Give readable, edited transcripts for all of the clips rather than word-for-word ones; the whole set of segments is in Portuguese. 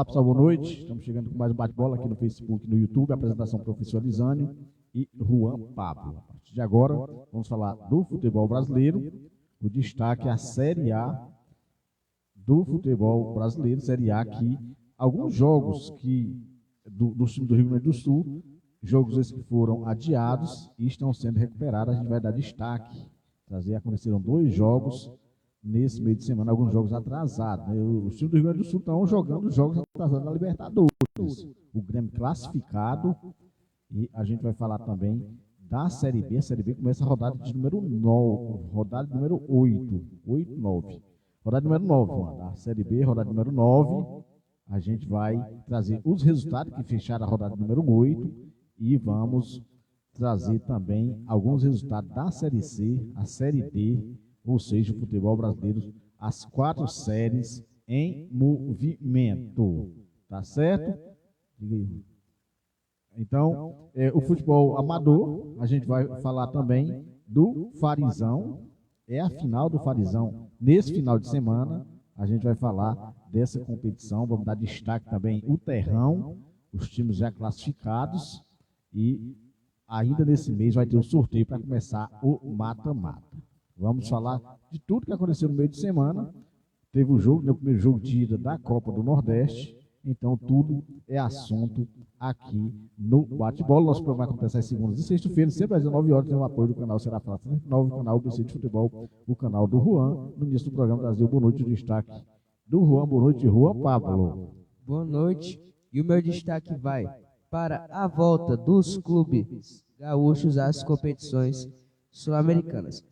Olá pessoal, boa noite. Estamos chegando com mais um bate-bola aqui no Facebook e no YouTube. Apresentação professor Elisânio e Juan Pablo. A partir de agora, vamos falar do futebol brasileiro. O destaque é a Série A do futebol brasileiro, Série A, que alguns jogos dos times do Rio Grande do Sul, jogos esses que foram adiados e estão sendo recuperados, a gente vai dar destaque. Aconteceram 2 jogos nesse meio de semana, alguns jogos atrasados, né? Os times do Rio Grande do Sul estão jogando jogos atrasados na Libertadores. O Grêmio classificado, e a gente vai falar também da Série B. A Série B começa a rodada de número 9, rodada de número 8, 9. Rodada número 9, mano, da Série B, rodada número 9. A gente vai trazer os resultados que fecharam a rodada número 8 e vamos trazer também alguns resultados da Série C, a Série D, ou seja, o futebol brasileiro, as 4 séries em movimento. Tá certo? Então, o futebol amador, a gente vai falar também do Farizão. É a final do Farizão. Nesse final de semana, a gente vai falar dessa competição. Vamos dar destaque também o Terrão, os times já classificados. E ainda nesse mês vai ter o sorteio para começar o mata-mata. Vamos falar de tudo que aconteceu no meio de semana. Teve o jogo, o primeiro jogo de ida da Copa do Nordeste. Então, tudo é assunto aqui no Bate-Bola. Nosso programa acontece às segundas e sexta-feiras, sempre às 19 horas, tem o apoio do canal Será Fácil, novo canal BC de Futebol, o canal do Juan. No início do programa, trazer o boa noite, o destaque do Juan. Boa noite, Juan Pablo. Boa noite. E o meu destaque vai para a volta dos clubes gaúchos às competições sul-americanas.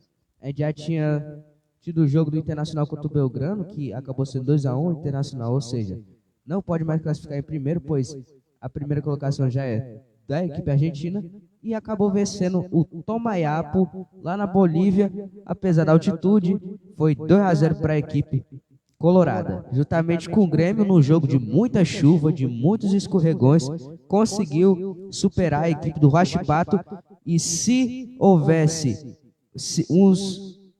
A gente já tinha tido o jogo do Internacional contra o Belgrano, que acabou sendo 2-1 Internacional, ou seja, não pode mais classificar em primeiro, pois a primeira colocação já é da equipe argentina, e acabou vencendo o Tomayapo lá na Bolívia, apesar da altitude, foi 2-0 para a equipe colorada. Juntamente com o Grêmio, num jogo de muita chuva, de muitos escorregões, conseguiu superar a equipe do Huachipato, e se houvesse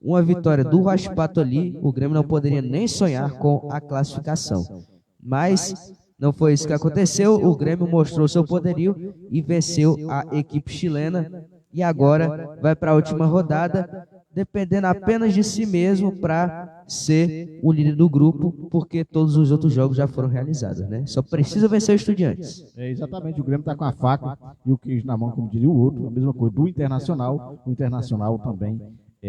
uma vitória do Huachipato ali, o Grêmio não poderia nem sonhar com a classificação. Mas não foi isso que aconteceu. O Grêmio mostrou seu poderio e venceu a equipe chilena. E agora vai para a última rodada, dependendo apenas de si mesmo para ser o líder do grupo, porque todos os outros jogos já foram realizados, né? Só precisa vencer o Estudiantes. Exatamente, o Grêmio está com a faca e o queijo na mão, como diria o outro. A mesma coisa do Internacional. O Internacional também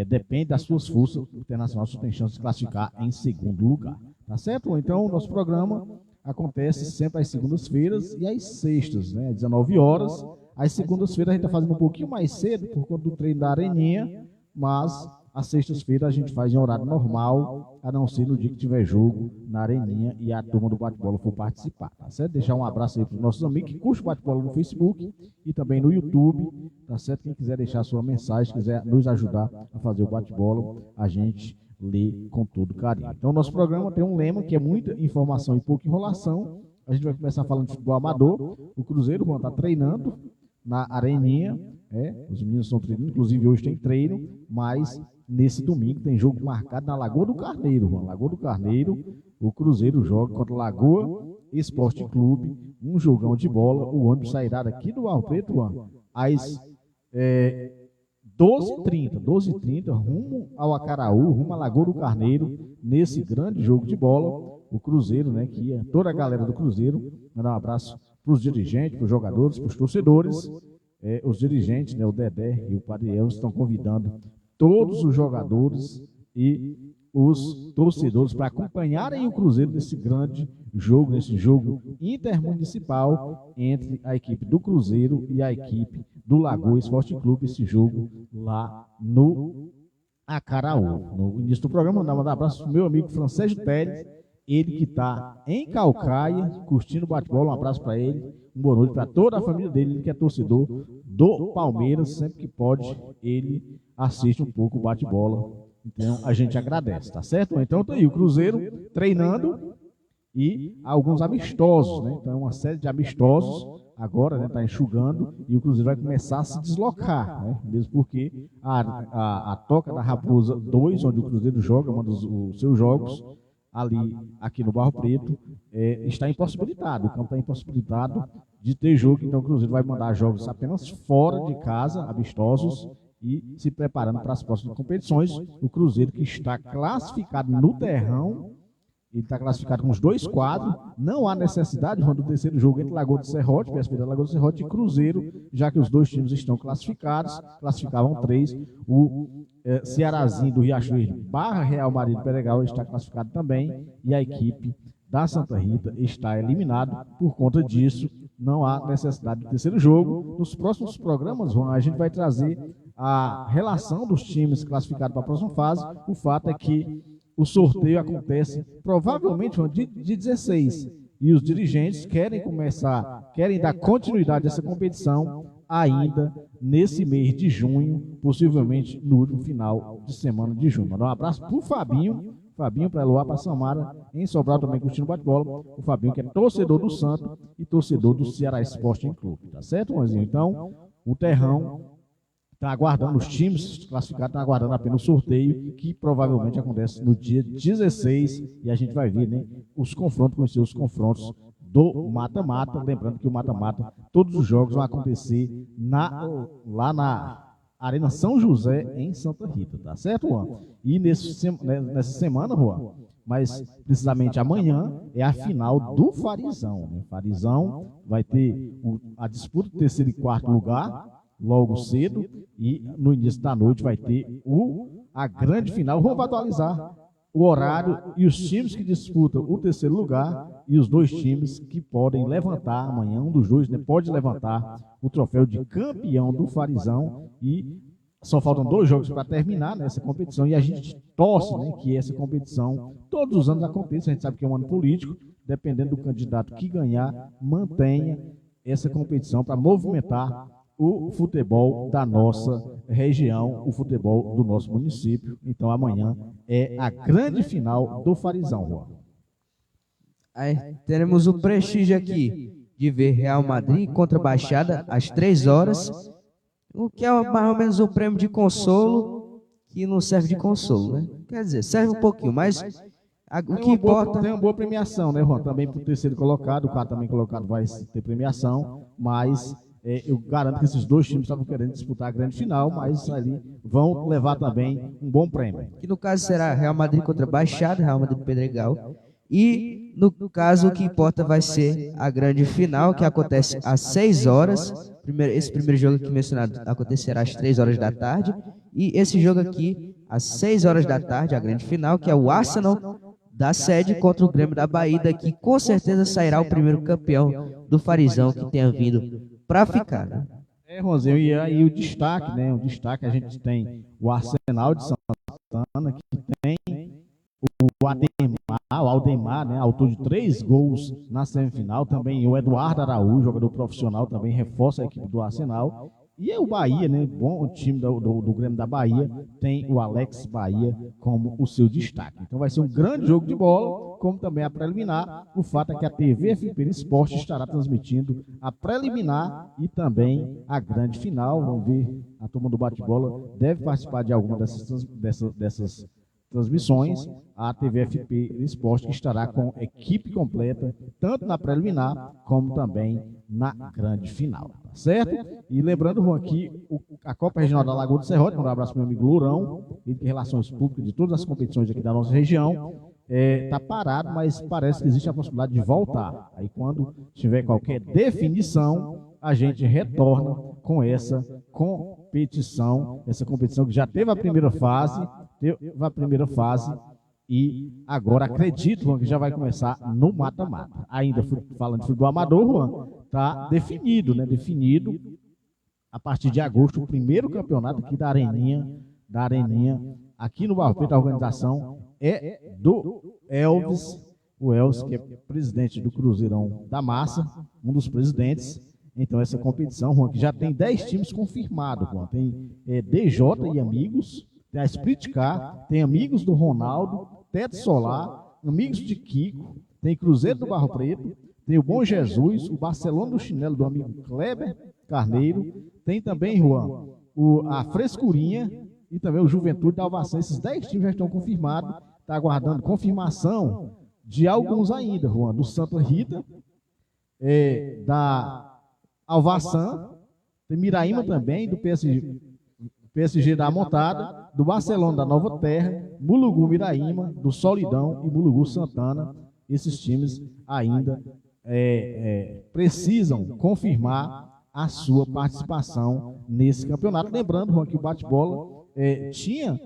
depende das suas forças. O Internacional só tem chance de classificar em segundo lugar. Tá certo? Então, o nosso programa acontece sempre às segundas-feiras e às sextas, né? Às 19 horas. Às segundas-feiras a gente está fazendo um pouquinho mais cedo por conta do treino da Areninha, mas às sextas-feiras a gente faz em horário normal, a não ser no dia que tiver jogo na Areninha e a turma do bate-bola for participar, tá certo? Deixar um abraço aí para os nossos amigos que curtem o bate-bola no Facebook e também no YouTube, tá certo? Quem quiser deixar sua mensagem, quiser nos ajudar a fazer o bate-bola, a gente lê com todo carinho. Então, nosso programa tem um lema que é muita informação e pouca enrolação. A gente vai começar falando de futebol amador. O Cruzeiro, Juan, está treinando na Areninha, os meninos estão treinando, inclusive hoje tem treino, mas nesse domingo tem jogo marcado na Lagoa do Carneiro, Juan. Lagoa do Carneiro, o Cruzeiro joga contra o Lagoa Esporte Clube, um jogão de bola. O ônibus sairá daqui do Barro Preto, Juan, às 12h30, rumo ao Acaraú, rumo à Lagoa do Carneiro, nesse grande jogo de bola. O Cruzeiro, né, que é toda a galera do Cruzeiro, mandar um abraço para os dirigentes, para os jogadores, para os torcedores. Os dirigentes, né, o Dedé e o Padriel, estão convidando todos os jogadores e os torcedores para acompanharem o Cruzeiro nesse grande jogo, nesse jogo intermunicipal entre a equipe do Cruzeiro e a equipe do Lagoa Esporte Clube, esse jogo lá no Acaraú. No início do programa, mandar um abraço para o meu amigo Francésio Teles, ele que está em Calcaia, curtindo o bate-bola. Um abraço para ele, um boa noite para toda a família dele, ele que é torcedor do Palmeiras, sempre que pode, ele assiste um pouco o bate-bola. Então, a gente agradece, tá certo? Então, tá aí o Cruzeiro treinando e alguns amistosos, né? Então, uma série de amistosos agora, né? Tá enxugando e o Cruzeiro vai começar a se deslocar, né? Mesmo porque a Toca da Raposa 2, onde o Cruzeiro joga, um dos seus jogos, ali, aqui no Barro Preto, está impossibilitado. O campo está impossibilitado de ter jogo, então o Cruzeiro vai mandar jogos apenas fora de casa, amistosos, e se preparando para as próximas competições. O Cruzeiro, que está classificado no terrão, ele está classificado com os 2 quadros, não há necessidade do terceiro jogo entre Lagoa do Serrote, PSV da Lagoa do Serrote e Cruzeiro, já que os 2 times estão classificados, classificavam 3, o Cearazinho do Riachuelo / Real Madrid do Peregal está classificado também, e a equipe da Santa Rita está eliminada. Por conta disso, não há necessidade de terceiro jogo. Nos próximos programas, Juan, a gente vai trazer a relação dos times classificados para a próxima fase. O fato é que o sorteio acontece provavelmente de 16, e os dirigentes querem dar continuidade a essa competição ainda nesse mês de junho, possivelmente no último final de semana de junho. Mandar um abraço para o Fabinho para Eloá, para Samara, em Sobral também curtindo bate-bola. O Fabinho, que é torcedor do Santo e torcedor do Ceará Sporting Clube, tá certo, Juanzinho? Então, o Terrão está aguardando, os times classificados estão aguardando apenas o sorteio, que provavelmente acontece no dia 16, e a gente vai ver, né, os confrontos, conhecer os confrontos do mata-mata. Lembrando que o mata-mata, todos os jogos vão acontecer lá na Arena São José, em Santa Rita, tá certo, Juan? E nessa semana, Juan, mas precisamente amanhã, é a final do Farizão, né? Farizão vai ter a disputa do terceiro e quarto lugar, logo cedo, e no início da noite vai ter a grande final. Vamos atualizar o horário e os times que disputam o terceiro lugar e os 2 times que podem levantar amanhã, um dos 2, né, pode levantar o troféu de campeão do Farizão. E só faltam 2 jogos para terminar nessa competição, e a gente torce, né, que essa competição todos os anos aconteça. A gente sabe que é um ano político, dependendo do candidato que ganhar, mantenha essa competição para movimentar o futebol da nossa região, o futebol do nosso município. Então amanhã é a grande final do Farizão, Juan. Aí, teremos o prestígio aqui de ver Real Madrid contra Baixada às 3 horas, o que é mais ou menos um prêmio de consolo, que não serve de consolo, né? Quer dizer, serve um pouquinho, mas o que importa... Tem uma boa premiação, né, Juan? Também para o terceiro colocado, o cara também colocado vai ter premiação, mas... eu garanto que esses 2 times estavam querendo disputar a grande final, mas ali vão levar também um bom prêmio. Que no caso será Real Madrid contra Baixada, Real Madrid Pedregal. E no caso o que importa vai ser a grande final, que acontece às 6 horas. Esse primeiro jogo aqui mencionado acontecerá às 3 horas da tarde. E esse jogo aqui, às 6 horas da tarde, a grande final, que é o Arsenal da sede contra o Grêmio da Bahia, que com certeza sairá o primeiro campeão do Farizão que tenha vindo para ficar, né? Ronzinho, e aí o destaque, né? O destaque, a gente tem o Arsenal de Santana, que tem o Aldemar, né? Autor de 3 gols na semifinal. Também o Eduardo Araújo, jogador profissional, também reforça a equipe do Arsenal. E é o Bahia, né? Bom time do Grêmio da Bahia, tem o Alex Bahia como o seu destaque. Então vai ser um grande jogo de bola, como também a preliminar. O fato é que a TV FP Esporte estará transmitindo a preliminar e também a grande final. Vamos ver, a turma do bate-bola deve participar de alguma dessas transmissões. A TV FP Esporte, que estará com equipe completa, tanto na preliminar como também na grande final, tá certo? E lembrando, Juan, aqui a Copa Regional da Lagoa do Serrote, um abraço para o meu amigo Lourão, ele tem relações públicas de todas as competições aqui da nossa região. Está parado, mas parece que existe a possibilidade de voltar. Aí quando tiver qualquer definição, a gente retorna com essa competição que já teve a primeira fase, e agora acredito, Juan, que já vai começar no mata-mata. Ainda falando de futebol amador, Juan, está definido, né? Definido a partir de agosto o primeiro campeonato aqui da Areninha, aqui no Barro Preto. A organização é do Elvis, o Elvis, que é presidente do Cruzeirão da Massa, um dos presidentes. Então essa competição, Juan, que já tem 10 times confirmados, Juan. Tem DJ e amigos, tem a Split Car, tem amigos do Ronaldo, Teto Solar, amigos de Kiko, tem Cruzeiro do Barro Preto, tem o Bom Jesus, o Barcelona do Chinelo do amigo Kleber Carneiro, tem também, Juan, a Frescurinha e também o Juventude da Alvação. Esses 10 times já estão confirmados. está aguardando confirmação de alguns ainda, Juan, do Santa Rita, da Alvaçã, tem Miraíma também, do PSG da Montada, do Barcelona da Nova Terra, Mulugu Miraíma, do Solidão e Mulugu Santana. Esses times ainda precisam confirmar a sua participação nesse campeonato. Lembrando, Juan, que o bate-bola tinha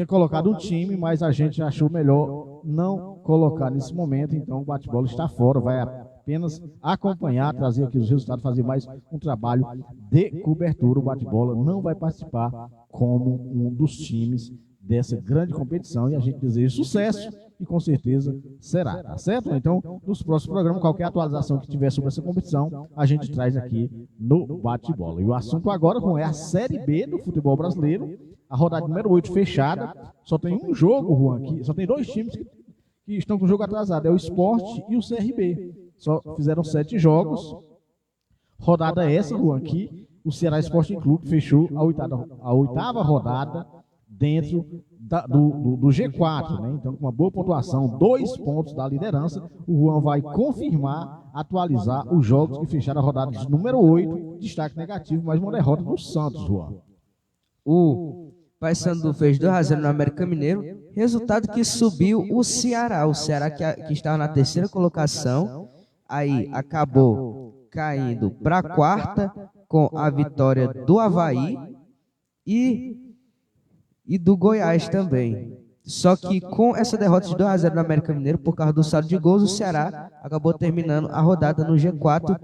colocado um time, mas a gente achou melhor não colocar nesse momento, então o bate-bola está fora, vai apenas acompanhar, trazer aqui os resultados, fazer mais um trabalho de cobertura. O bate-bola não vai participar como um dos times dessa grande competição e a gente deseja sucesso e com certeza será, tá certo? Então, nos próximos programas, qualquer atualização que tiver sobre essa competição, a gente traz aqui no bate-bola. E o assunto agora é a Série B do futebol brasileiro, a rodada número 8 fechada, só tem um jogo, Juan, aqui, só tem 2 times que estão com o jogo atrasado, é o Sport e o CRB. Só fizeram 7 jogos. Rodada essa, Juan, que o Ceará Sporting Clube fechou a oitava rodada dentro do G4, né? Então, com uma boa pontuação, 2 pontos da liderança, o Juan vai confirmar, atualizar os jogos que fecharam a rodada de número 8, destaque negativo, mais uma derrota do Santos, Juan. O Paysandu fez 2-0 no América Mineiro, resultado que subiu o Ceará que estava na 3ª colocação, aí acabou caindo para a 4ª com a vitória do Avaí e do Goiás também. Só que com essa derrota de 2-0 no América Mineiro, por causa do saldo de gols, o Ceará acabou terminando a rodada no G4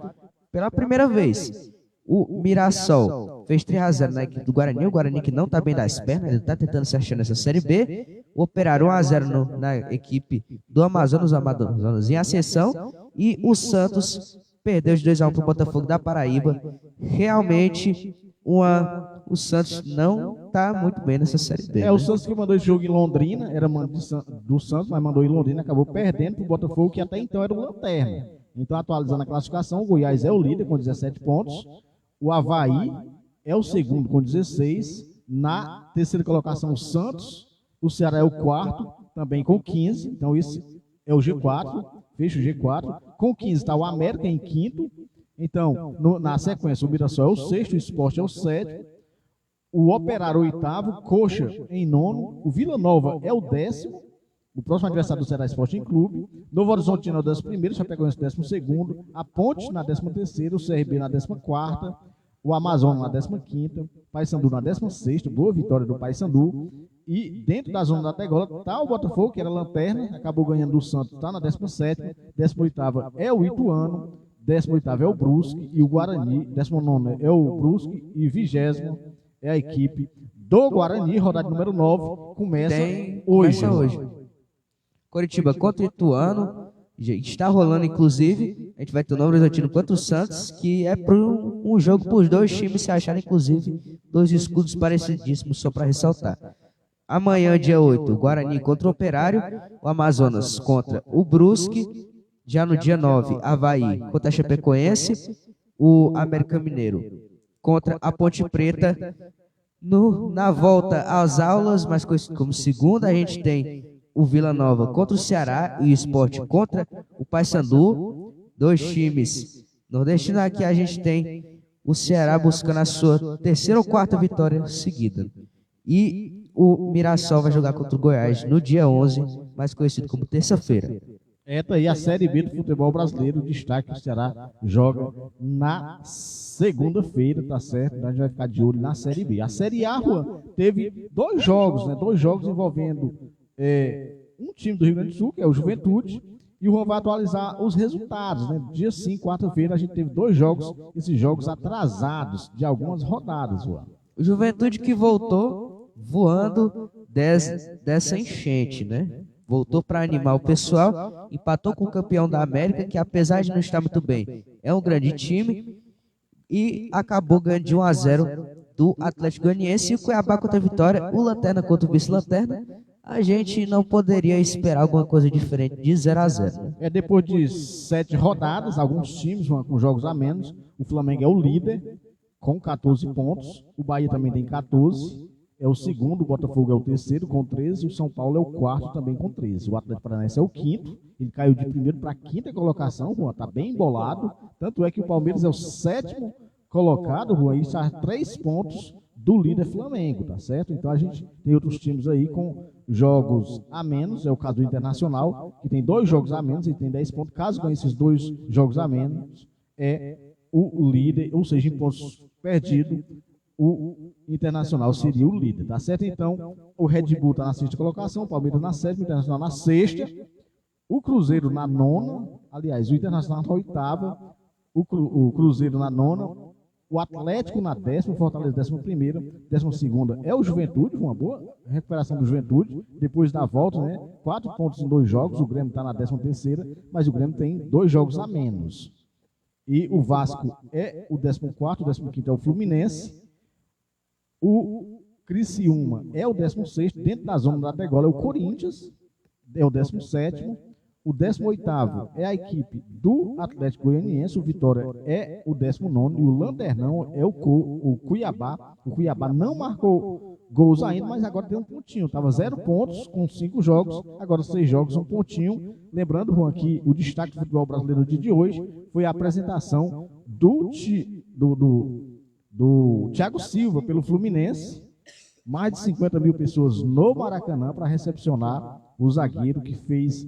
pela primeira vez. O Mirassol fez 3-0 na equipe do Guarani, o Guarani que não está bem das pernas, ele está tentando se achar nessa Série B. O Operário 1-0 na equipe do Amazonas, Amazonas em ascensão, e o Santos perdeu de 2-1 para o Botafogo da Paraíba. Realmente, o Santos não está muito bem nessa Série B. O Santos que mandou esse jogo em Londrina, era do Santos, mas mandou em Londrina, acabou perdendo para o Botafogo, que até então era o lanterna. Então, atualizando a classificação, o Goiás é o líder com 17 pontos, o Avaí é o segundo com 16, na 3ª colocação o Santos, o Ceará é o 4º, também com 15, então esse é o G4, fecha o G4, com 15 está o América em 5º, então na sequência o Mirassol é o 6º, o Sport é o 7º, o Operário 8º, Coxa em 9º, o Vila Nova é o 10º, o próximo adversário do Ceará Sporting Clube, Novo Horizontino é o 11º, Chapecoense 12º, a Ponte na 13ª, o CRB na 14ª, o Amazonas na 15ª, Paysandu na 16ª, boa vitória do Paysandu, e dentro da zona da degola está o Botafogo, que era lanterna, acabou ganhando do Santos, está na 17ª, 18ª é o Ituano, 18º é o Brusque, e o Guarani, 19º é o Brusque, e 20º é a equipe do Guarani, rodada número 9, começa hoje. Coritiba contra o Ituano, está rolando inclusive, a gente vai ter o Novo Horizontino contra o Santos, que é um jogo para os 2 times se acharem, inclusive, 2 escudos parecidíssimos, só para ressaltar. Amanhã, dia 8, o Guarani contra o Operário, o Amazonas contra o Brusque, já no dia 9, Avaí contra a Chapecoense, o América Mineiro contra a Ponte Preta. Na volta às aulas, mais conhecido como segunda, a gente tem o Vila Nova contra o Ceará e o Sport contra o Paysandu, 2 times nordestinos. Aqui a gente tem o Ceará buscando a sua 3ª ou 4ª vitória seguida. E o Mirassol vai jogar contra o Goiás no dia 11, mais conhecido como terça-feira. Tá aí a Série B do futebol brasileiro, destaque que o Ceará joga na segunda-feira, tá certo? Então a gente vai ficar de olho na Série B. A Série A, Juan, teve 2 jogos, né? 2 jogos envolvendo um time do Rio Grande do Sul, que é o Juventude, e o Juan vai atualizar os resultados, né? Dia 5, quarta-feira, a gente teve 2 jogos, esses jogos atrasados de algumas rodadas, Juan. O Juventude que voltou voando dessa enchente, né? Voltou para animar o pessoal, empatou com o campeão da América, que apesar de não estar muito bem, é um grande time, e acabou ganhando de 1-0 do Atlético Goianiense, e o Cuiabá contra a Vitória, o Lanterna contra o Vice-Lanterna. A gente não poderia esperar alguma coisa diferente de 0-0. Depois de 7 rodadas, alguns times com jogos a menos, o Flamengo é o líder, com 14 pontos, o Bahia também tem 14, é o segundo, o Botafogo é o terceiro com 13, o São Paulo é o quarto também com 13. O Atlético Paranaense é o quinto, ele caiu de primeiro para a quinta colocação, Juan, está bem embolado, tanto é que o Palmeiras é o sétimo colocado, Juan, e está a 3 pontos do líder Flamengo, tá certo? Então a gente tem outros times aí com jogos a menos, é o caso do Internacional, que tem 2 jogos a menos e tem 10 pontos. Caso ganhe esses 2 jogos a menos, é o líder, ou seja, em pontos perdidos, o Internacional seria o líder, tá certo? Então, o Red Bull está na 6ª colocação, o Palmeiras na 7ª, o Internacional na 6ª, o Cruzeiro na 9ª, aliás, o Internacional na 8ª, o Cruzeiro na 9ª, o Atlético na 10ª, o Fortaleza 11ª, 12ª é o Juventude, uma boa recuperação do Juventude, depois da volta, né? 4 pontos em 2 jogos, o Grêmio está na 13ª, mas o Grêmio tem 2 jogos a menos. E o Vasco é o 14º, o 15º é o Fluminense, o Criciúma é o 16º, dentro da zona da degola é o Corinthians, é o 17º, o 18º é a equipe do Atlético Goianiense, o Vitória é o 19º e o Lanternão é o Cuiabá. O Cuiabá não marcou gols ainda, mas agora tem um pontinho. Estava 0 pontos com 5 jogos, agora 6 jogos, 1 pontinho. Lembrando, Juan, que o destaque do futebol brasileiro no dia de hoje foi a apresentação do Thiago Silva pelo Fluminense. Mais de 50 mil pessoas no Maracanã para recepcionar o zagueiro que fez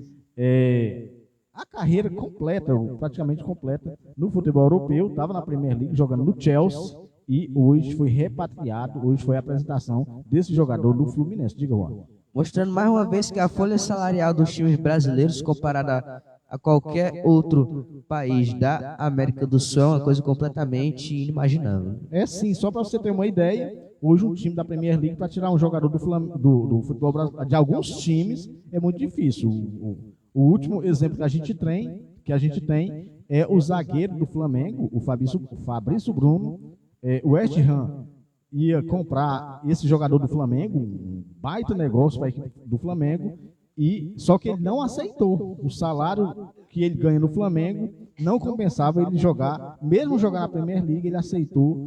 a carreira completa, praticamente completa, no futebol europeu. Estava na Premier League jogando no Chelsea e hoje foi repatriado, hoje foi a apresentação desse jogador do Fluminense. Diga, Juan. Mostrando mais uma vez que a folha salarial dos times brasileiros comparada a qualquer outro país da América do Sul é uma coisa completamente inimaginável. É sim, só para você ter uma ideia, hoje um time da Premier League para tirar um jogador do futebol brasileiro, de alguns times, é muito difícil. O último exemplo que a gente tem é o zagueiro do Flamengo, o Fabrício Bruno. O West Ham ia comprar esse jogador do Flamengo, um baita negócio para a equipe do Flamengo, só que ele não aceitou. O salário que ele ganha no Flamengo não compensava ele jogar, mesmo jogar na Premier League, ele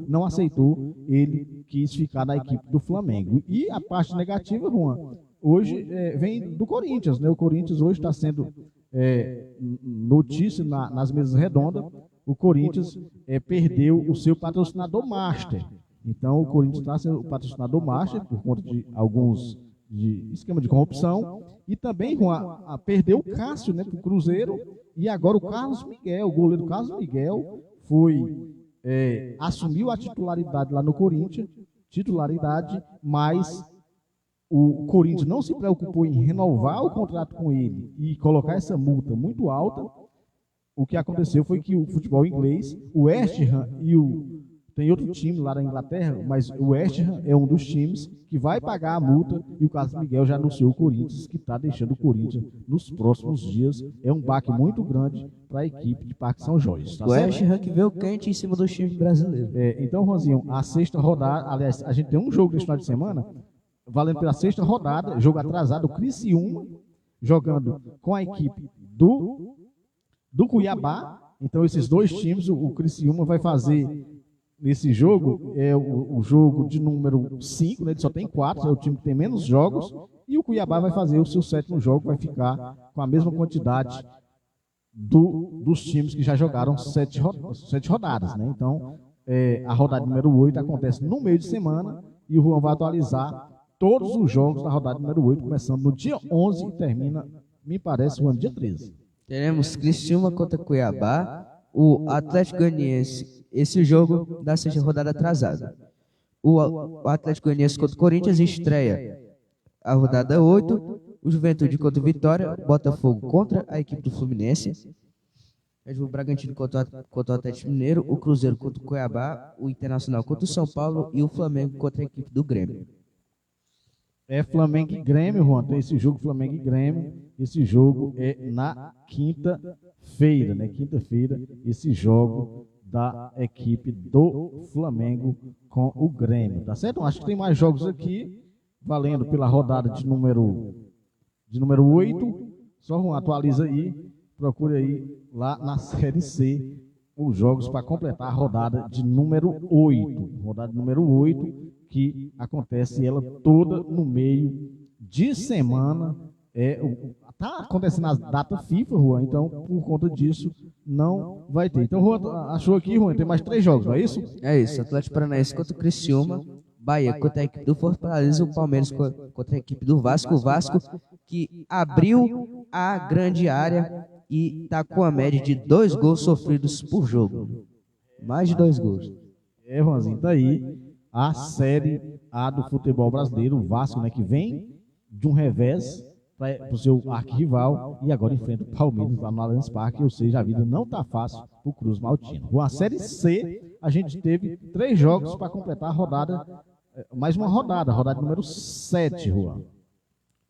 não aceitou, ele quis ficar na equipe do Flamengo. E a parte negativa, Juan, hoje vem do Corinthians, né? O Corinthians hoje está sendo notícia nas mesas redondas. O Corinthians perdeu o seu patrocinador master. Então, o Corinthians está sendo o patrocinador master por conta de alguns esquema de corrupção. E também, Juan, perdeu o Cássio, né, para o Cruzeiro. E agora o Carlos Miguel, o goleiro Carlos Miguel, assumiu a titularidade lá no Corinthians, mas o Corinthians não se preocupou em renovar o contrato com ele e colocar essa multa muito alta. O que aconteceu foi que o futebol inglês, o West Ham tem outro time lá na Inglaterra, mas o West Ham é um dos times que vai pagar a multa e o Carlos Miguel já anunciou o Corinthians, que está deixando o Corinthians nos próximos dias. É um baque muito grande para a equipe de Parque São Jorge. Tá o West Ham que veio quente em cima dos times brasileiros. Então, Ronzinho, a 6ª rodada, aliás, a gente tem um jogo nesse final de semana, valendo pela 6ª rodada, jogo atrasado, o Criciúma, jogando com a equipe do Cuiabá. Então, esses 2 times, o Criciúma vai fazer nesse jogo, o jogo de número 5, né, ele só tem 4, é o time que tem menos jogos, e o Cuiabá vai fazer o seu 7º jogo, vai ficar com a mesma quantidade dos times que já jogaram 7 rodadas. Né? Então, a rodada número 8 acontece no meio de semana, e o Juan vai atualizar todos os jogos da rodada número 8, começando no dia 11 e termina, me parece, no dia 13. Teremos Criciúma contra Cuiabá, o Atlético Goianiense, esse jogo da 6ª rodada atrasada. O Atlético Goianiense contra o Corinthians estreia a rodada 8, o Juventude contra o Vitória, Botafogo contra a equipe do Fluminense, o Bragantino contra o Atlético Mineiro, o Cruzeiro contra o Cuiabá, o Internacional contra o São Paulo e o Flamengo contra a equipe do Grêmio. Flamengo e Grêmio, Juan, tem esse jogo Flamengo e Grêmio, esse jogo é na quinta-feira, né? Quinta-feira, esse jogo da equipe do Flamengo com o Grêmio, tá certo? Acho que tem mais jogos aqui, valendo pela rodada de número 8, só atualiza aí, procure aí lá na Série C os jogos para completar a rodada de número 8, que acontece ela toda no meio de semana. Tá acontecendo as datas FIFA, Juan, então por conta disso não vai ter. Então, Juan, achou aqui, Juan, tem mais 3 jogos, não é isso? É isso, Atlético Paranaense contra o Criciúma, Bahia contra a equipe do Fortaleza, o Palmeiras contra a equipe do Vasco. O Vasco que abriu a grande área e está com a média de 2 gols sofridos por jogo. Mais de 2 gols. Juanzinho, tá aí a Série A do futebol brasileiro, o Vasco, né, que vem de um revés para o seu arquirrival e agora enfrenta o Palmeiras lá no Allianz Parque, ou seja, a vida não está fácil para o Cruz Maltino. Com a Série C, a gente teve 3 jogos para completar a rodada, mais uma rodada número 7, Juan.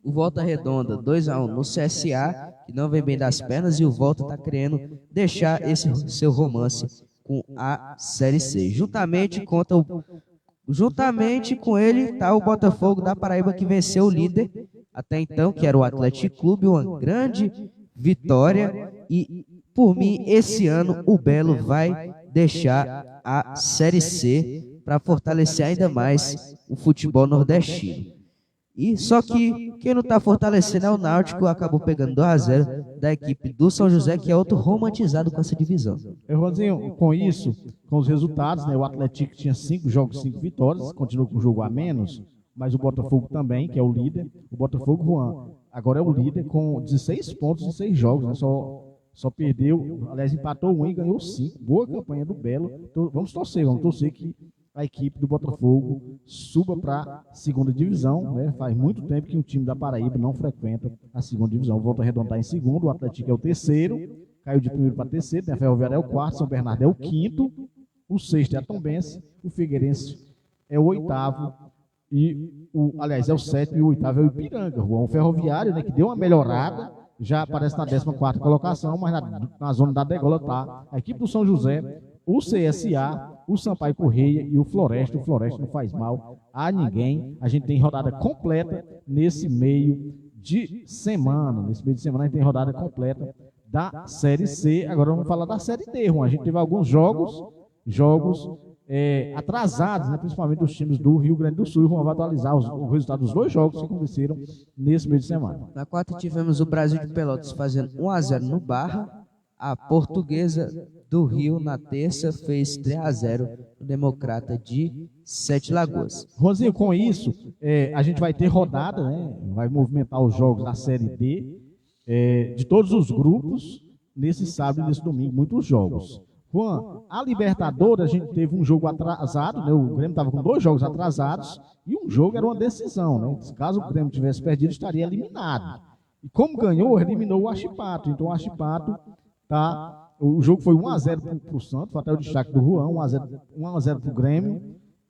O Volta Redonda, 2-1 no CSA, que não vem bem das pernas, e o Volta está querendo deixar esse seu romance com a Série C. Juntamente com ele está o Botafogo da Paraíba, que venceu o líder até então, que era o Atlético Clube, uma grande vitória. E, por mim, esse ano o Belo vai deixar a Série C para fortalecer ainda mais o futebol nordestino. E só que quem não está fortalecendo é o Náutico, acabou pegando 2-0 da equipe do São José, que é outro romantizado com essa divisão. Juanzinho, com isso, com os resultados, né, o Atlético tinha 5 jogos, 5 vitórias, continua com o jogo a menos, mas o Botafogo também, que é o líder. O Botafogo, Juan, agora é o líder com 16 pontos em 6 jogos, né, só perdeu, aliás, empatou 1 e ganhou 5. Boa campanha do Belo. Então, vamos torcer que a equipe do Botafogo suba para a segunda divisão, né? Faz muito tempo que um time da Paraíba não frequenta a segunda divisão. Volta a Redonda em segundo, o Atlético é o terceiro, caiu de primeiro para terceiro, né? A Ferroviária é o quarto, São Bernardo é o quinto, o sexto é a Tombense, o Figueirense é o oitavo, aliás, é o sétimo e o oitavo é o Ipiranga. O Ferroviário, né, que deu uma melhorada, já aparece na 14ª colocação, mas na zona da degola está a equipe do São José, o CSA, o Sampaio Correia e o Floresta. O Floresta não faz mal a ninguém. A gente tem rodada completa nesse meio de semana. Nesse meio de semana a gente tem rodada completa da Série C. Agora vamos falar da Série D. A gente teve alguns jogos atrasados, né, principalmente dos times do Rio Grande do Sul. Vamos atualizar o resultado dos 2 jogos que aconteceram nesse meio de semana. Na quarta tivemos o Brasil de Pelotas fazendo 1-0 no Barra. A Portuguesa do Rio, na terça, fez 3-0 no Democrata de Sete Lagoas. Rosinho, com isso, a gente vai ter rodada, né? Vai movimentar os jogos da Série D, de todos os grupos, nesse sábado e nesse domingo, muitos jogos. Juan, a Libertadores, a gente teve um jogo atrasado, né? O Grêmio estava com 2 jogos atrasados, e um jogo era uma decisão, né? Caso o Grêmio tivesse perdido, estaria eliminado. E como ganhou, eliminou o Achipato. Então o Achipato o jogo foi 1-0 para o Santos, foi até o destaque do Juan, 1-0 para o Grêmio,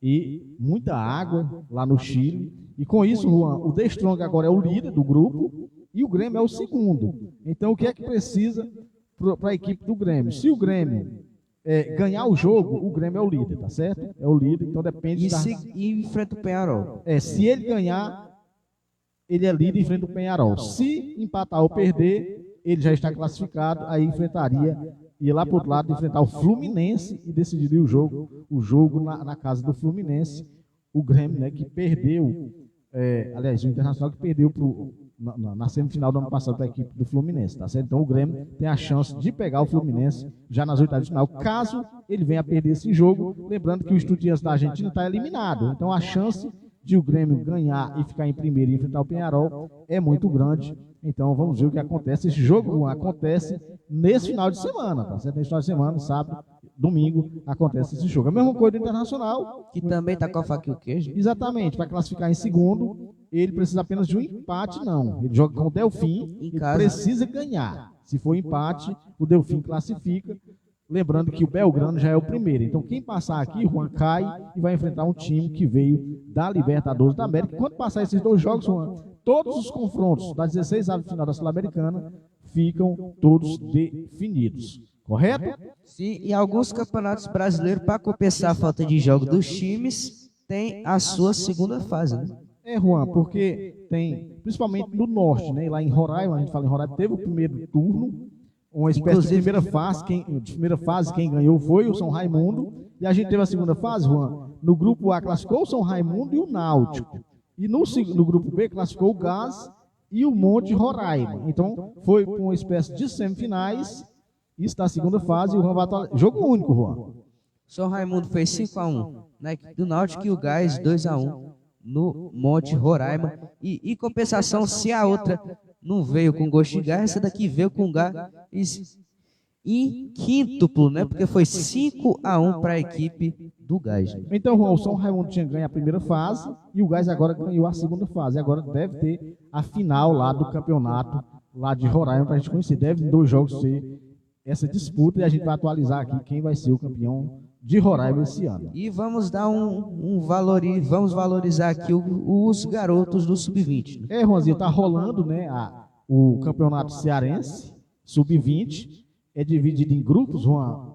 e muita água lá no Chile. E com isso, Juan, o The Strong agora é o líder do grupo e o Grêmio é o segundo. Então o que é que precisa para a equipe do Grêmio? Se o Grêmio ganhar o jogo, o Grêmio é o líder, tá certo? É o líder, então depende e enfrenta o Penharol. Se ele ganhar, ele é líder e enfrenta o Penharol. Se empatar ou perder, ele já está classificado, aí ia lá para o outro lado, enfrentar o Fluminense e decidiria o jogo na casa do Fluminense. O Grêmio, né, que perdeu, aliás, o Internacional que perdeu na semifinal do ano passado para a equipe do Fluminense, tá certo? Então o Grêmio tem a chance de pegar o Fluminense já nas oitavas de final, caso ele venha a perder esse jogo, lembrando que o Estudiantes da Argentina está eliminado, então a chance de o Grêmio ganhar e ficar em primeiro e enfrentar o Penharol é muito grande. Então vamos ver o que acontece. Esse jogo acontece nesse final de semana, tá certo? Nesse final de semana, sábado, domingo, acontece esse jogo. A mesma coisa do Internacional, que também está com a faca e o queijo. Exatamente, para classificar em segundo, ele precisa apenas de um empate, não. Ele joga com o Delfim, ele precisa ganhar. Se for empate, o Delfim classifica. Lembrando que o Belgrano já é o primeiro. Então, quem passar aqui, Juan, cai e vai enfrentar um time que veio da Libertadores da América. Quando passar esses 2 jogos, Juan, todos os confrontos das 16 de final da Sul-Americana ficam todos definidos. Correto? Sim, e alguns campeonatos brasileiros, para compensar a falta de jogo dos times, tem a sua segunda fase, né? Juan, porque tem, principalmente no norte, né? Lá em Roraima, a gente fala em Roraima, teve o primeiro turno, uma espécie de primeira fase, quem ganhou foi o São Raimundo, e a gente teve a segunda fase, Juan, no grupo A classificou o São Raimundo e o Náutico. E no grupo B classificou o Gás e o Monte Roraima. Então, foi uma espécie de semifinais, isso da segunda fase, e o Juan vai atualizar. Jogo único, Juan. São Raimundo fez 5-1 na equipe do Náutico e o Gás 2-1 no Monte Roraima. E em compensação, se a outra não veio com gosto de gás, essa daqui veio com gás em quíntuplo, né? Porque foi 5-1 para a equipe do Gás. Então, Juan, o São Raimundo tinha ganho a primeira fase e o Gás agora ganhou a segunda fase. Agora deve ter a final lá do campeonato lá de Roraima para a gente conhecer. Deve em 2 jogos ser essa disputa e a gente vai atualizar aqui quem vai ser o campeão de Roraima esse ano. E vamos dar vamos valorizar aqui os garotos do Sub-20. Né? Juanzinho, tá rolando, né, o campeonato cearense Sub-20. É dividido em grupos, Juan,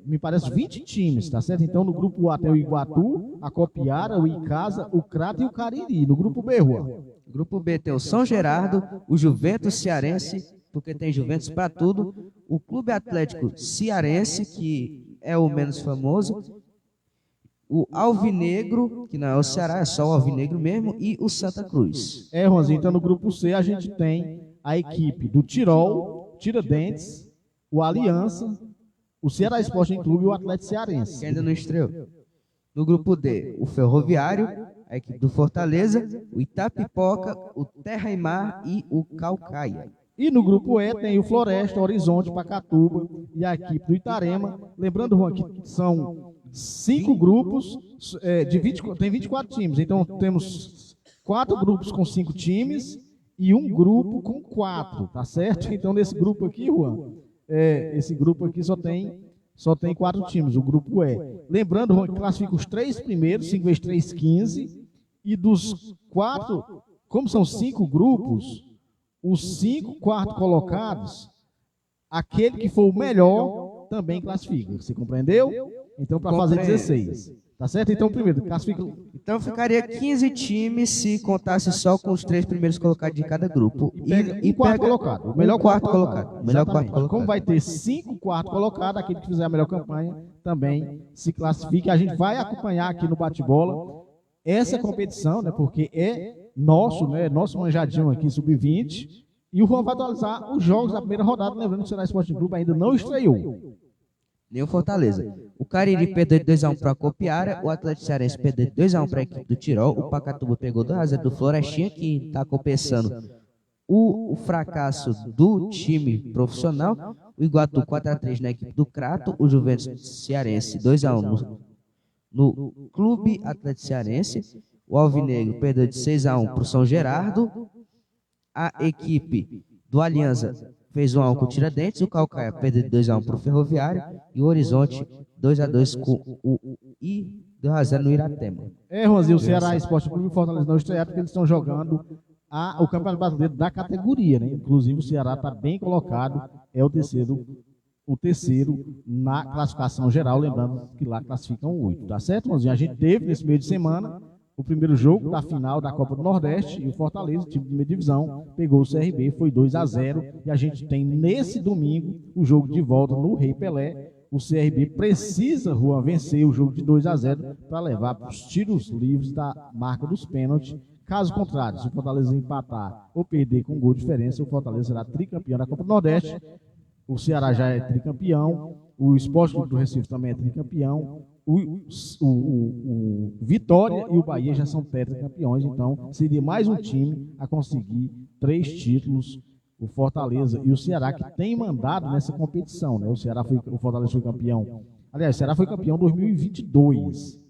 me parece 20 times, tá certo? Então, no grupo A tem o Iguatu, a Copiara, o Icasa, o Crato e o Cariri. No grupo B, Juan? No grupo B tem o São Gerardo, o Juventus Cearense, porque tem Juventus para tudo, o Clube Atlético Cearense, que é o menos famoso, o Alvinegro, que não é o Ceará, é só o Alvinegro mesmo, e o Santa Cruz. Juanzinho, então no grupo C a gente tem a equipe do Tirol, Tiradentes, o Aliança, o Ceará Sporting Clube e o Atlético Cearense. Que ainda não estreou. No grupo D, o Ferroviário, a equipe do Fortaleza, o Itapipoca, o Terra e Mar e o Caucaia. E no grupo E tem o Floresta, Horizonte, Pacatuba e a equipe do Itarema. Lembrando, Juan, que são 5 grupos, tem 24 times. Então temos 4 grupos com 5 times e um grupo com 4, tá certo? Então nesse grupo aqui, Juan, esse grupo aqui só tem 4 times, o grupo E. Lembrando, Juan, que classifica os 3 primeiros, 5 vezes 3, 15. E dos 4, como são 5 grupos, os 5 quartos colocados, aquele que for o melhor também classifica. Você compreendeu? Então, para fazer 16. Tá certo? Então, primeiro, classifica. Então, ficaria 15 times se contasse só com os 3 primeiros colocados de cada grupo. E quarto colocado. O melhor quarto colocado. Melhor quarto colocado. Como vai ter 5 quartos colocados, aquele que fizer a melhor campanha também se classifica. A gente vai acompanhar aqui no bate-bola essa competição, né? Porque é nosso, né? Nosso manjadinho aqui, sub-20. E o Juan vai atualizar os jogos da primeira rodada, lembrando que o Ceará Sporting Clube ainda não estreou. Nem o Fortaleza. O Cariri perdeu de 2-1 para a Copiara, o Atlético Cearense perdeu de 2-1 para a equipe do Tirol, o Pacatuba pegou 2-0 do Florestinha, que está compensando o fracasso do time profissional, o Iguatu 4-3 na equipe do Crato, o Juventus Cearense 2-1 no Clube Atlético Cearense, o Alvinegro perdeu de 6-1 para o São Gerardo, a equipe do Aliança fez 1-1 com o Tiradentes, o Caucaia perdeu de 2-1 para o Ferroviário e o Horizonte 2-2 com o 2-0 no Iratema. Juanzinho, o Ceará Esporte Clube e Fortaleza não estrearam porque eles estão jogando o Campeonato Brasileiro da categoria, né? Inclusive o Ceará está bem colocado, é o terceiro na classificação geral, lembrando que lá classificam 8, tá certo, Juanzinho? A gente teve nesse meio de semana o primeiro jogo da final da Copa do Nordeste e o Fortaleza, time de meia divisão, pegou o CRB, foi 2-0 e a gente tem nesse domingo o jogo de volta no Rei Pelé. O CRB precisa, Juan, vencer o jogo de 2-0 para levar para os tiros livres da marca dos pênaltis. Caso contrário, se o Fortaleza empatar ou perder com gol de diferença, o Fortaleza será tricampeão da Copa do Nordeste. O Ceará já é tricampeão, o Sport Clube do Recife também é tricampeão, o Vitória e o Bahia já são tetracampeões, então seria mais um time a conseguir 3 títulos, o Fortaleza e o Ceará, que tem mandado nessa competição, né? O Fortaleza foi campeão, aliás, o Ceará foi campeão em 2022,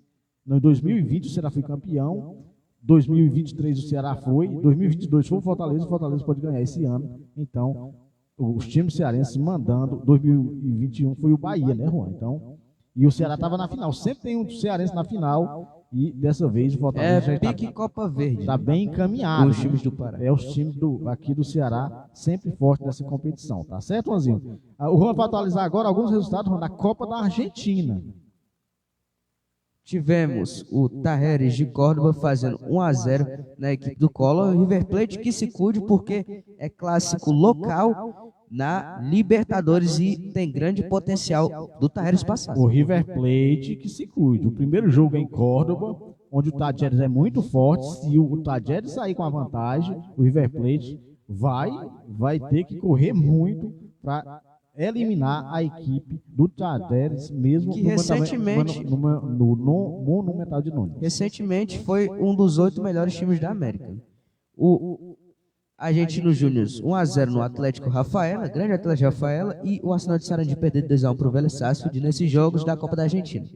em 2020 o Ceará foi campeão, 2023 o Ceará foi, 2022 foi o Fortaleza pode ganhar esse ano, então os times cearenses mandando, 2021 foi o Bahia, né, Juan? Então, e o Ceará estava na final, sempre tem um cearense na final, e dessa vez o Fortaleza já está Copa Verde. Está bem encaminhado. Os times do Pará. Os times aqui do Ceará sempre fortes nessa competição, tá certo, Juanzinho? O Juan vai atualizar agora alguns resultados da Copa da Argentina. Tivemos o Tajeres de Córdoba fazendo 1-0 na equipe do Collor. O River Plate que se cuide porque é clássico local na Libertadores e tem grande potencial do Tajeres passar. O River Plate que se cuide. O primeiro jogo é em Córdoba, onde o Tajeres é muito forte. Se o Tajeres sair com a vantagem, o River Plate vai ter que correr muito para eliminar a equipe do Tajeres, mesmo que recentemente no Monumental de Nunes. Recentemente foi um dos 8 melhores times da América. O Argentino Júnior 1-0 no Atlético Rafaela, grande Atlético Rafaela, e o Arsenal de Sarandi perder 2-1 para o Vélez Sarsfield nesses jogos da Copa da Argentina.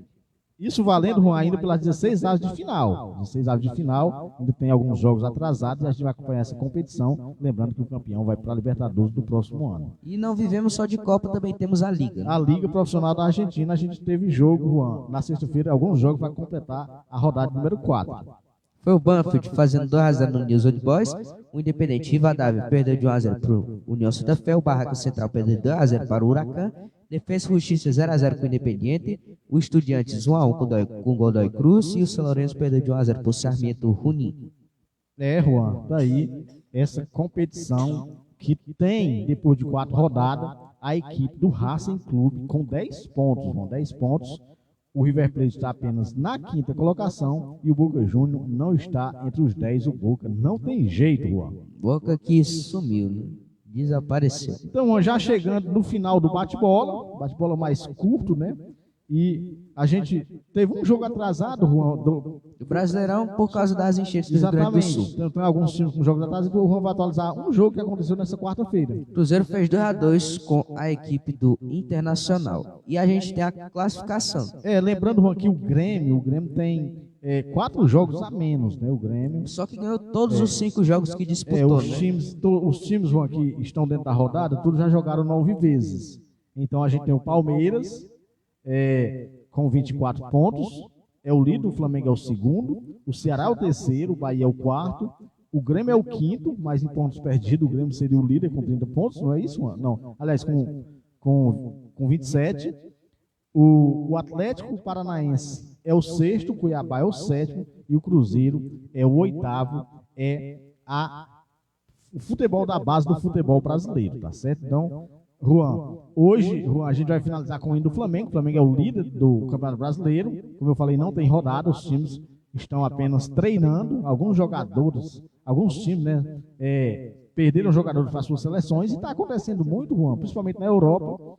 Isso valendo, Juan, ainda pelas 16 aves de final. 16 aves de final, ainda tem alguns jogos atrasados e a gente vai acompanhar essa competição, lembrando que o campeão vai para a Libertadores do próximo ano. E não vivemos só de Copa, também temos a Liga. A Liga Profissional da Argentina, a gente teve jogo, Juan, na sexta-feira, alguns jogos para completar a rodada número 4. Foi o Banfield fazendo 2-0 no News Old Boys, o Independente Rivadavia perdeu de 1-0 para o União Santa Fé, o Barraca Central perdeu 2-0 para o Huracan, Defensa e Justiça 0-0 com o Independiente, o Estudiantes 1-1 com o Godoy Cruz e o São Lourenço perdeu de 1-0 para o Sarmiento Junín. Juan, daí essa competição que tem, depois de 4 rodadas, a equipe do Racing Clube com 10 pontos, Juan, 10 pontos. O River Plate está apenas na 5ª colocação e o Boca Juniors não está entre os 10. O Boca não tem jeito, Juan. Boca que sumiu, né? Desapareceu. Então, já chegando no final do bate-bola mais curto, né? E a gente teve um jogo atrasado, Juan, do Brasileirão por causa das enchentes do Rio Grande do Sul. Então, tem alguns times com jogos atrasados e o Juan vai atualizar um jogo que aconteceu nessa quarta-feira. Cruzeiro fez 2-2 com a equipe do Internacional. E a gente tem a classificação. Lembrando, Juan, que o Grêmio tem 4 jogos a menos, né? O Grêmio. Só que ganhou todos os 5 jogos que disputou. Os times, Juan, que estão dentro da rodada, todos já jogaram 9 vezes. Então a gente tem o Palmeiras com 24 pontos, é o líder, o Flamengo é o segundo, o Ceará é o terceiro, o Bahia é o quarto, o Grêmio é o quinto, mas em pontos perdidos o Grêmio seria o líder com 30 pontos, não é isso, Juan? Não, aliás, com 27. O Atlético Paranaense é o sexto, o Cuiabá é o sétimo e o Cruzeiro é o oitavo. O futebol da base do futebol brasileiro, tá certo? Então, Juan, hoje a gente vai finalizar com o hino do Flamengo. O Flamengo é o líder do Campeonato Brasileiro. Como eu falei, não tem rodada, os times estão apenas treinando. Alguns times, né, perderam jogadores para suas seleções e está acontecendo muito, Juan, principalmente na Europa.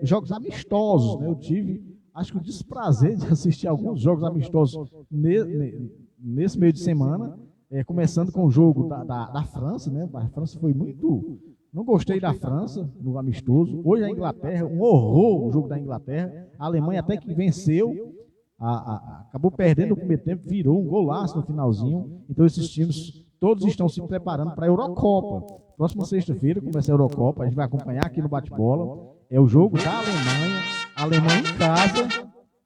Jogos amistosos, né? Eu tive, acho que o desprazer de assistir alguns jogos amistosos nesse meio de semana, começando com o jogo da França, né? A França foi muito... Não gostei da França no amistoso. Hoje a Inglaterra, um horror o jogo da Inglaterra. A Alemanha até que venceu, acabou perdendo no primeiro tempo, virou um golaço no finalzinho. Então esses times todos estão se preparando para a Eurocopa. Próxima sexta-feira começa a Eurocopa, a gente vai acompanhar aqui no bate-bola. É o jogo da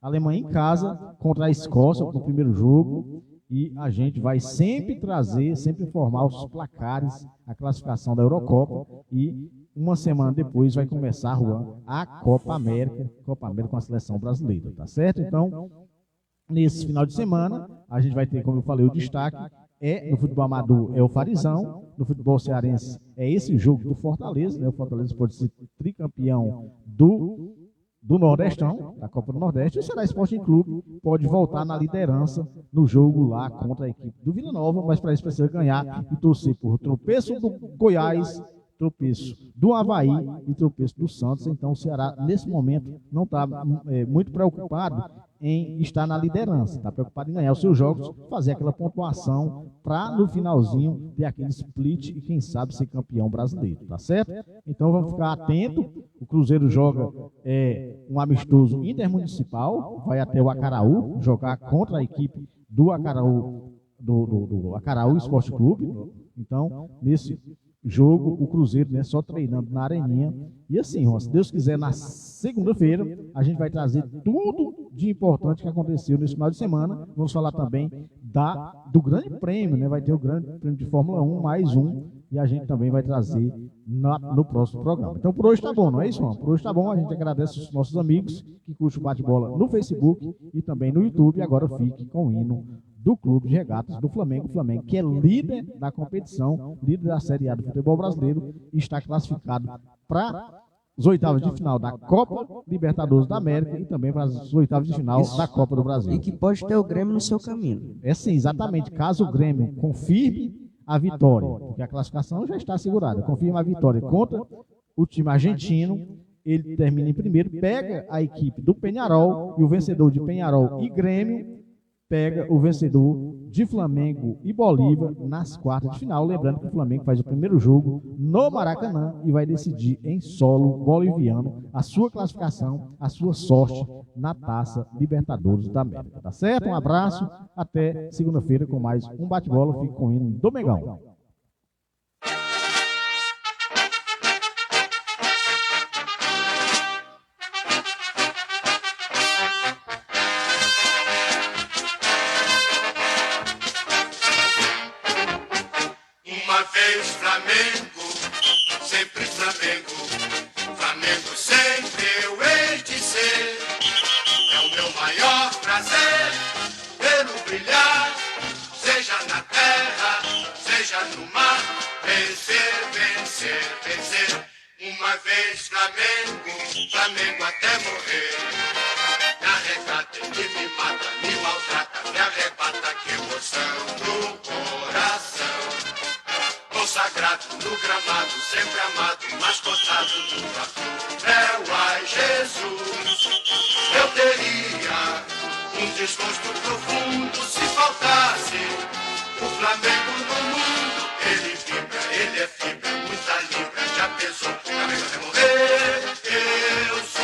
Alemanha em casa contra a Escócia no primeiro jogo. E a gente vai sempre informar os placares, a classificação da Eurocopa. E uma semana depois vai começar, Juan, a Copa América com a seleção brasileira, tá certo? Então, nesse final de semana, a gente vai ter, como eu falei, o destaque no futebol amador é o Farizão, no futebol cearense é esse jogo do Fortaleza, né? O Fortaleza pode ser tricampeão do Nordestão, da Copa do Nordeste, e o Ceará Sporting Clube pode voltar na liderança no jogo lá contra a equipe do Vila Nova, mas para isso precisa ganhar e torcer por tropeço do Goiás, tropeço do Avaí e tropeço do Santos. Então o Ceará, nesse momento, não está muito preocupado em estar na liderança, está preocupado em ganhar os seus jogos, fazer aquela pontuação para no finalzinho ter aquele split e quem sabe ser campeão brasileiro, tá certo? Então vamos ficar atento. O Cruzeiro joga um amistoso intermunicipal, vai até o Acaraú jogar contra a equipe do Acaraú, do Acaraú Esporte Clube. Então, nesse jogo, o Cruzeiro, né, só treinando na areninha. E assim, se Deus quiser, na segunda-feira, a gente vai trazer tudo de importante que aconteceu nesse final de semana. Vamos falar também do Grande Prêmio, né? Vai ter o Grande Prêmio de Fórmula 1, mais um. e a gente também vai trazer no próximo programa. Então, por hoje tá bom, não é isso, Juan? Por hoje tá bom, a gente agradece os nossos amigos que curtem o bate-bola no Facebook e também no YouTube. Agora fique com o hino do Clube de Regatas do Flamengo. O Flamengo, que é líder da competição, líder da Série A do futebol brasileiro, está classificado para as oitavas de final da Copa Libertadores da América e também para as oitavas de final da Copa do Brasil. E que pode ter o Grêmio no seu caminho. É sim, exatamente. Caso o Grêmio confirme a vitória, porque a classificação já está assegurada, confirma a vitória contra o time argentino, ele termina em primeiro, pega a equipe do Peñarol e o vencedor de Peñarol e Grêmio pega o vencedor de Flamengo e Bolívar nas quartas de final. Lembrando que o Flamengo faz o primeiro jogo no Maracanã e vai decidir em solo boliviano a sua classificação, a sua sorte na Taça Libertadores da América. Tá certo? Um abraço, até segunda-feira com mais um bate-bola. Fique com o hino do Mengão. Flamengo, sempre Flamengo, Flamengo sempre eu hei de ser. É o meu maior prazer vê-lo brilhar, seja na terra, seja no mar. Vencer, vencer, vencer. Uma vez Flamengo, Flamengo até morrer. Me arrecata, ele me mata, me maltrata, me arrebata, que emoção no coração. Consagrado no gramado, sempre amado, mascotado no troféu. Ai, Jesus, eu teria um desgosto profundo se faltasse o Flamengo no mundo. Ele vibra, ele é fibra, muita libra, já pesou, Flamengo até morrer, eu sou.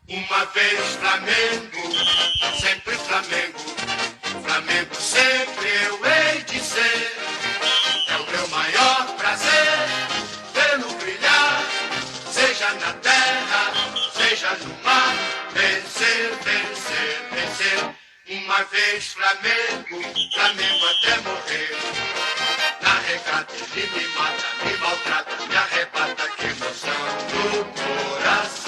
Uma vez Flamengo, sempre Flamengo, Flamengo sempre eu hei de ser. É o meu maior prazer vê-lo brilhar, seja na terra, seja no mar. Vencer, vencer, vencer. Uma vez Flamengo, Flamengo até morrer. Na regata ele me mata, me maltrata, me arrebata, que emoção no coração.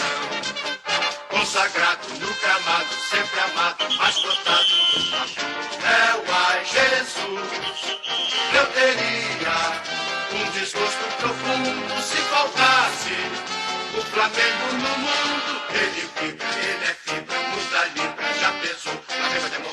Consagrado no gramado, sempre amado, mascotado no troféu. Ai, Jesus, eu teria um desgosto profundo se faltasse o Flamengo no mundo. Ele vibra, ele é fibra, muita libra, já pesou, Flamengo até morrer.